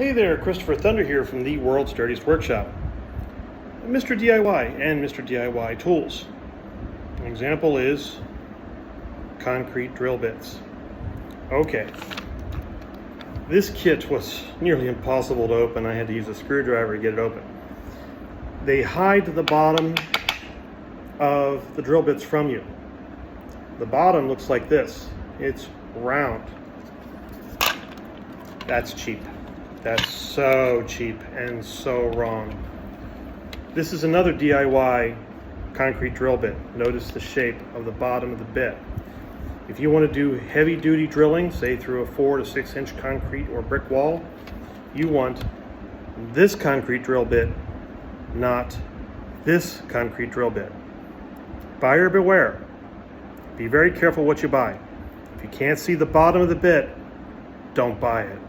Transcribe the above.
Hey there, Christopher Thunder here from the World's Dirtiest Workshop. Mr. DIY and Mr. DIY tools. An example is concrete drill bits. Okay, this kit was nearly impossible to open. I had to use a screwdriver to get it open. They hide the bottom of the drill bits from you. The bottom looks like this. It's round. That's cheap. That's so cheap and so wrong. This is another DIY concrete drill bit. Notice the shape of the bottom of the bit. If you want to do heavy duty drilling, say through a 4 to 6 inch concrete or brick wall, you want this concrete drill bit, not this concrete drill bit. Buyer beware. Be very careful what you buy. If you can't see the bottom of the bit, don't buy it.